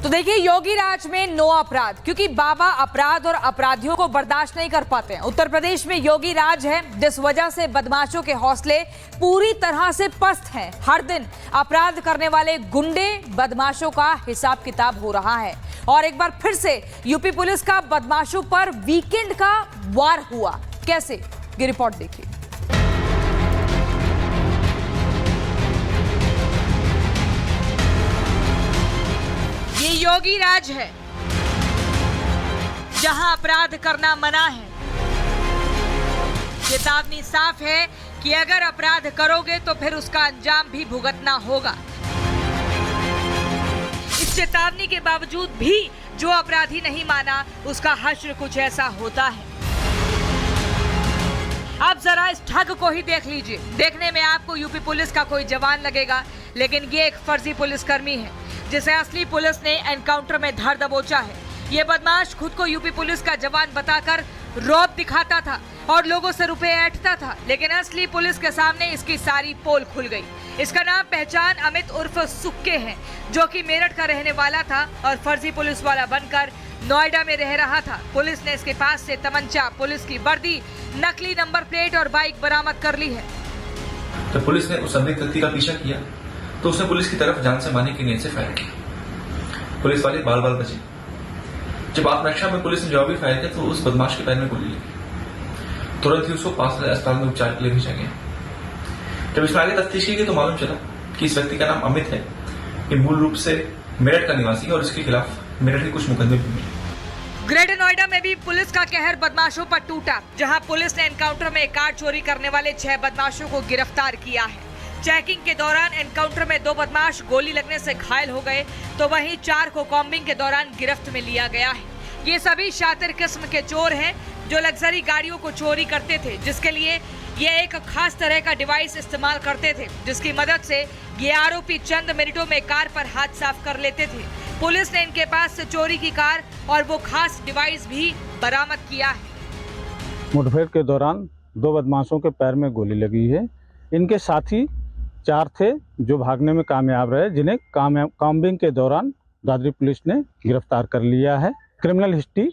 तो देखिए, योगी राज में नो अपराध, क्योंकि बाबा अपराध और अपराधियों को बर्दाश्त नहीं कर पाते हैं। उत्तर प्रदेश में योगी राज है, जिस वजह से बदमाशों के हौसले पूरी तरह से पस्त हैं। हर दिन अपराध करने वाले गुंडे बदमाशों का हिसाब किताब हो रहा है। और एक बार फिर से यूपी पुलिस का बदमाशों पर वीकेंड का वार हुआ। कैसे, ये रिपोर्ट देखिए। ये योगी राज है, जहां अपराध करना मना है। चेतावनी साफ है कि अगर अपराध करोगे तो फिर उसका अंजाम भी भुगतना होगा। इस चेतावनी के बावजूद भी जो अपराधी नहीं माना, उसका हश्र कुछ ऐसा होता है। आप जरा इस ठग को ही देख लीजिए। देखने में आपको यूपी पुलिस का कोई जवान लगेगा, लेकिन ये एक फर्जी पुलिसकर्मी है, जिसे असली पुलिस ने एनकाउंटर में धर दबोचा है। ये बदमाश खुद को यूपी पुलिस का जवान बताकर रौब दिखाता था और लोगों से रुपए ऐंठता था, लेकिन असली पुलिस के सामने इसकी सारी पोल खुल गई। इसका नाम पहचान अमित उर्फ सुक्के है, जो कि मेरठ का रहने वाला था और फर्जी पुलिस वाला बनकर नोएडा में रह रहा था। पुलिस ने इसके पास से तमंचा, पुलिस की वर्दी, नकली नंबर प्लेट और बाइक बरामद कर ली है। जब पुलिस ने उस संदिग्ध व्यक्ति का पीछा किया तो उसने पुलिस की तरफ जान से मारने की नीयत से फायर किया। पुलिस वाले बाल बाल बचे। जब आत्मरक्षा में पुलिस ने जवाबी फायर किया तो उस बदमाश के पैर में गोली लगी। तुरंत ही उसको पास वाले अस्पताल में उपचार के लिए भेजा गया। जब इसमें आगे तफ्तीश की गई तो मालूम चला कि इस व्यक्ति का नाम अमित है। ये मूल रूप से मेरठ का निवासी है और इसके खिलाफ मेरठ के कुछ मुकदमे भी मिले। ग्रेटर नोएडा में भी पुलिस का कहर बदमाशों पर टूटा, जहां पुलिस ने एनकाउंटर में कार चोरी करने वाले 6 बदमाशों को गिरफ्तार किया है। चेकिंग के दौरान एनकाउंटर में 2 बदमाश गोली लगने से घायल हो गए, तो वहीं 4 को कॉम्बिंग के दौरान गिरफ्त में लिया गया है। ये सभी शातिर किस्म के चोर हैं, जो लग्जरी गाड़ियों को चोरी करते थे, जिसके लिए ये एक खास तरह का डिवाइस इस्तेमाल करते थे, जिसकी मदद से ये आरोपी चंद मिनटों में कार पर हाथ साफ कर लेते थे। पुलिस ने इनके पास से चोरी की कार और वो खास डिवाइस भी बरामद किया है। मुठभेड़ के दौरान 2 बदमाशों के पैर में गोली लगी है। इनके साथी 4 थे जो भागने में कामयाब रहे, जिन्हें कॉम्बिंग के दौरान दादरी पुलिस ने गिरफ्तार कर लिया है। क्रिमिनल हिस्ट्री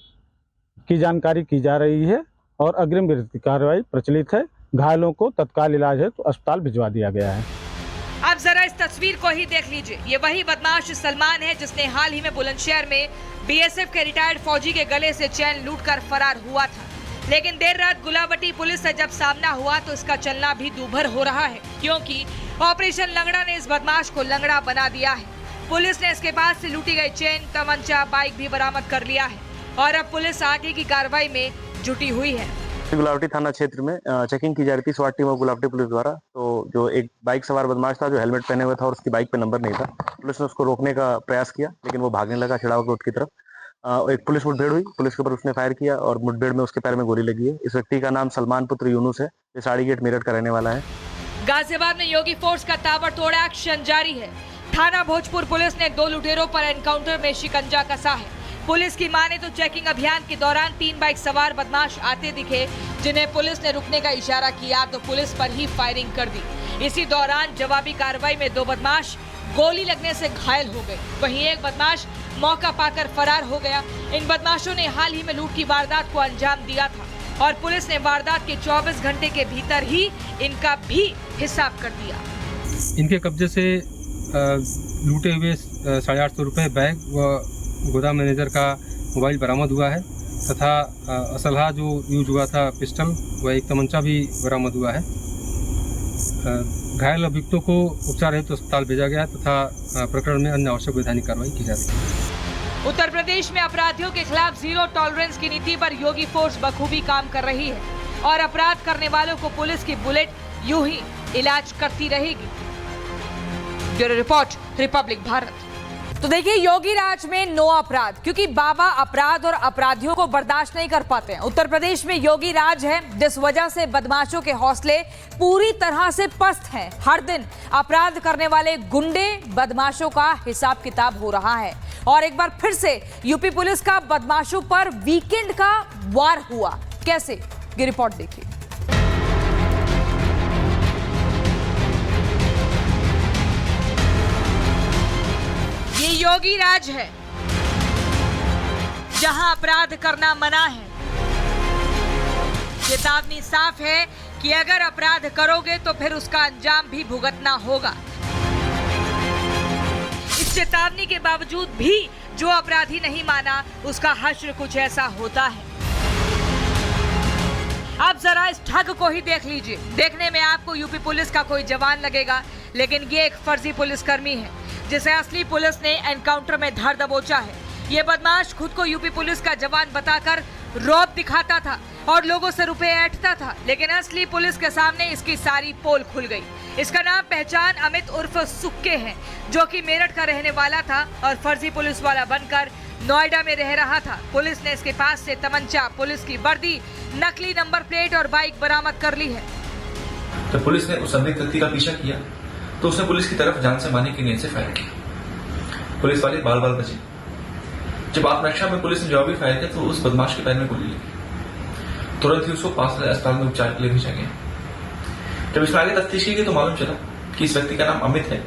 की जानकारी की जा रही है और अग्रिम विधिक कार्रवाई प्रचलित है। घायलों को तत्काल इलाज है तो अस्पताल भिजवा दिया गया है। आप जरा इस तस्वीर को ही देख लीजिए। ये वही बदमाश सलमान है, जिसने हाल ही में बुलंदशहर में बीएसएफ के रिटायर्ड फौजी के गले से चैन लूटकर फरार हुआ था। लेकिन देर रात गुलाबटी पुलिस से जब सामना हुआ तो इसका चलना भी दूभर हो रहा है, क्योंकि ऑपरेशन लंगड़ा ने इस बदमाश को लंगड़ा बना दिया है। पुलिस ने इसके पास से लूटी गई चेन, तमंचा, बाइक भी बरामद कर लिया है और अब पुलिस आगे की कार्रवाई में जुटी हुई है। गुलावटी थाना क्षेत्र में चेकिंग की जा रही थी स्वाट टीम और गुलावटी पुलिस द्वारा। तो जो एक बाइक सवार बदमाश था, जो हेलमेट पहने हुआ था और उसकी बाइक पे नंबर नहीं था, पुलिस ने उसको रोकने का प्रयास किया, लेकिन वो भागने लगा छिड़ाव रोड की तरफ। एक पुलिस मुठभेड़ हुई, पुलिस के ऊपर उसने फायर किया और मुठभेड़ में उसके पैर में गोली लगी है। इस व्यक्ति का नाम सलमान पुत्र यूनुस है, ये साड़ी गेट मेरठ का रहने वाला है। गाजियाबाद में योगी फोर्स का ताबड़तोड़ एक्शन जारी है। थाना भोजपुर पुलिस ने 2 लुटेरों पर एनकाउंटर में शिकंजा कसा है। पुलिस की माने तो चेकिंग अभियान के दौरान 3 बाइक सवार बदमाश आते दिखे, जिन्हें पुलिस ने रुकने का इशारा किया तो पुलिस पर ही फायरिंग कर दी। इसी दौरान जवाबी कार्रवाई में 2 बदमाश गोली लगने से घायल हो गए, वहीं एक बदमाश मौका पाकर फरार हो गया। इन बदमाशों ने हाल ही में लूट की वारदात को अंजाम दिया था और पुलिस ने वारदात के 24 घंटे के भीतर ही इनका भी हिसाब कर दिया। इनके कब्जे से लूटे हुए 850 रुपये, बैग व गोदाम मैनेजर का मोबाइल बरामद हुआ है तथा असलहा जो यूज हुआ था पिस्टल व एक तमंचा भी बरामद हुआ है। घायल अभियुक्तों को उपचार हेतु अस्पताल भेजा गया तथा प्रकरण में अन्य आवश्यक वैधानिक कार्रवाई की जा रही है। उत्तर प्रदेश में अपराधियों के खिलाफ जीरो टॉलरेंस की नीति पर योगी फोर्स बखूबी काम कर रही है और अपराध करने वालों को पुलिस की बुलेट यूं ही इलाज करती रहेगी। Bureau report, Republic Bharat. तो देखिए, योगी राज में नो अपराध, क्योंकि बाबा अपराध और अपराधियों को बर्दाश्त नहीं कर पाते हैं। उत्तर प्रदेश में योगी राज है, जिस वजह से बदमाशों के हौसले पूरी तरह से पस्त हैं। हर दिन अपराध करने वाले गुंडे बदमाशों का हिसाब किताब हो रहा है और एक बार फिर से यूपी पुलिस का बदमाशों पर वीकेंड का वार हुआ। कैसे, ये रिपोर्ट देखिए। ये योगी राज है, जहां अपराध करना मना है। चेतावनी साफ है कि अगर अपराध करोगे तो फिर उसका अंजाम भी भुगतना होगा। इस चेतावनी के बावजूद भी जो अपराधी नहीं माना, उसका हश्र कुछ ऐसा होता है। आप जरा इस ठग को ही देख लीजिए। देखने में आपको यूपी पुलिस का कोई जवान लगेगा, लेकिन ये एक फर्जी पुलिसकर्मी है जिसे असली पुलिस ने एनकाउंटर में धर दबोचा है। ये बदमाश खुद को यूपी पुलिस का जवान बताकर रौब दिखाता था और लोगों से रुपए ऐंठता था, लेकिन असली पुलिस के सामने इसकी सारी पोल खुल गई। इसका नाम पहचान अमित उर्फ सुक्के है, जो कि मेरठ का रहने वाला था और फर्जी पुलिस वाला बनकर नोएडा में रह रहा था। पुलिस ने इसके पास से तमंचा, पुलिस की वर्दी, नकली नंबर प्लेट और बाइक बरामद कर ली है। जब पुलिस ने उस संदिग्ध व्यक्ति का पीछा किया तो उसने पुलिस की तरफ जान से मारने की नीयत से फायर किया। पुलिस वाले बाल बाल बचे। जब आत्मरक्षा में पुलिस ने जवाबी फायर किया तो उस बदमाश के पैर में गोली लगी। तुरंत ही उसको पास वाले अस्पताल में उपचार के लिए भेजा गया। जब इसमें आगे तफ्तीश की गई तो मालूम चला कि इस व्यक्ति का नाम अमित है।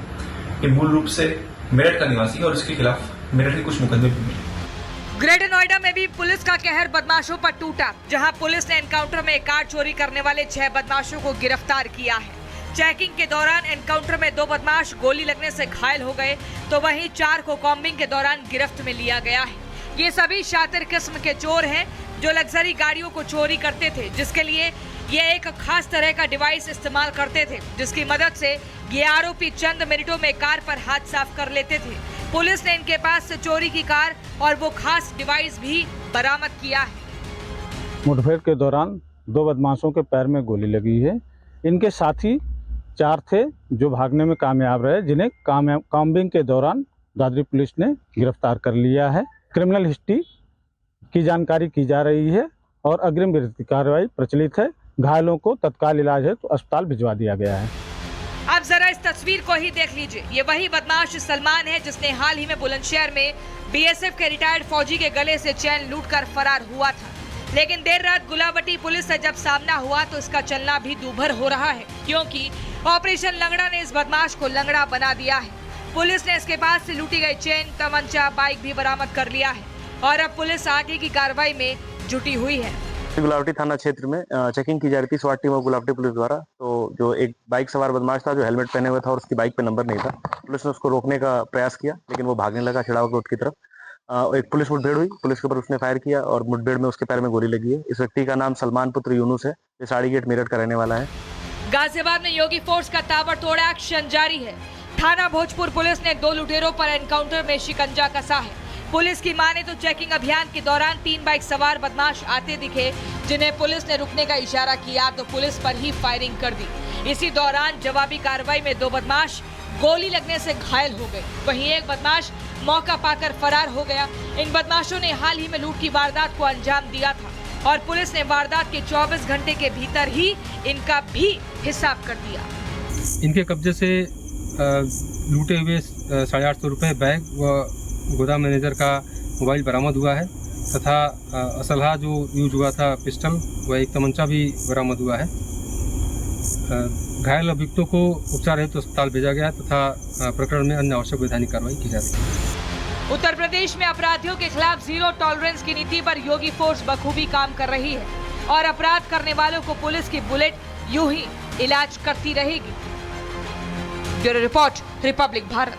ये मूल रूप से मेरठ का निवासी है और इसके खिलाफ मेरठ के कुछ मुकदमे भी मिले। ग्रेटर नोएडा में भी पुलिस का कहर बदमाशों पर टूटा, जहां पुलिस ने एनकाउंटर में कार चोरी करने वाले 6 बदमाशों को गिरफ्तार किया है। चेकिंग के दौरान एनकाउंटर में 2 बदमाश गोली लगने से घायल हो गए, तो वहीं 4 को कॉम्बिंग के दौरान गिरफ्त में लिया गया है। ये सभी शातिर किस्म के चोर हैं जो लग्जरी गाड़ियों को चोरी करते थे, जिसके लिए ये एक खास तरह का डिवाइस इस्तेमाल करते थे, जिसकी मदद से ये आरोपी चंद मिनटों में कार पर हाथ साफ कर लेते थे। पुलिस ने इनके पास से चोरी की कार और वो खास डिवाइस भी बरामद किया है। मुठभेड़ के दौरान 2 बदमाशों के पैर में गोली लगी है। इनके साथी 4 थे जो भागने में कामयाब रहे, जिन्हें कॉम्बिंग के दौरान दादरी पुलिस ने गिरफ्तार कर लिया है। क्रिमिनल हिस्ट्री की जानकारी की जा रही है और अग्रिम विधिक कार्रवाई प्रचलित है। घायलों को तत्काल इलाज है तो अस्पताल भिजवा दिया गया है। आप जरा इस तस्वीर को ही देख लीजिए। ये वही बदमाश सलमान है जिसने हाल ही में बुलंदशहर में बीएसएफ के रिटायर्ड फौजी के गले से चैन लूटकर फरार हुआ था, लेकिन देर रात गुलाबटी पुलिस से जब सामना हुआ तो इसका चलना भी दूभर हो रहा है, क्योंकि ऑपरेशन लंगड़ा ने इस बदमाश को लंगड़ा बना दिया है। पुलिस ने इसके पास से लूटी गई चेन, तमंचा, बाइक भी बरामद कर लिया है और अब पुलिस आगे की कार्रवाई में जुटी हुई है। गुलावटी थाना क्षेत्र में चेकिंग की जा रही थी स्वाट टीम ऑफ गुलावटी पुलिस द्वारा। तो जो एक बाइक सवार बदमाश था जो हेलमेट पहने हुआ था और उसकी बाइक पे नंबर नहीं था, पुलिस ने उसको रोकने का प्रयास किया, लेकिन वो भागने लगा छिड़ाव रोड की तरफ। एक पुलिस मुठभेड़ हुई, पुलिस के ऊपर उसने फायर किया और मुठभेड़ में उसके पैर में गोली लगी है। इस व्यक्ति का नाम सलमान पुत्र यूनुस है, ये साड़ी गेट मेरठ का रहने वाला है। गाजियाबाद में योगी फोर्स का ताबड़तोड़ एक्शन जारी है। थाना भोजपुर पुलिस ने 2 लुटेरों पर एनकाउंटर में शिकंजा कसा है। पुलिस की माने तो चेकिंग अभियान के दौरान 3 बाइक सवार बदमाश आते दिखे, जिन्हें पुलिस ने रुकने का इशारा किया तो पुलिस पर ही फायरिंग कर दी। इसी दौरान जवाबी कार्रवाई में 2 बदमाश गोली लगने से घायल हो गए, वहीं एक बदमाश मौका पाकर फरार हो गया। इन बदमाशों ने हाल ही में लूट की वारदात को अंजाम दिया था और पुलिस ने वारदात के 24 घंटे के भीतर ही इनका भी हिसाब कर दिया। इनके कब्जे से लूटे हुए 850 रुपये, बैग व गोदाम मैनेजर का मोबाइल बरामद हुआ है तथा असलहा जो यूज हुआ था पिस्टल व एक तमंचा भी बरामद हुआ है। घायल अभियुक्तों को उपचार हेतु अस्पताल भेजा गया तथा प्रकरण में अन्य आवश्यक वैधानिक कार्रवाई की जा रही है। उत्तर प्रदेश में अपराधियों के खिलाफ 0 टॉलरेंस की नीति पर योगी फोर्स बखूबी काम कर रही है और अपराध करने वालों को पुलिस की बुलेट यूं ही इलाज करती रहेगी। Bureau report, Republic Bharat.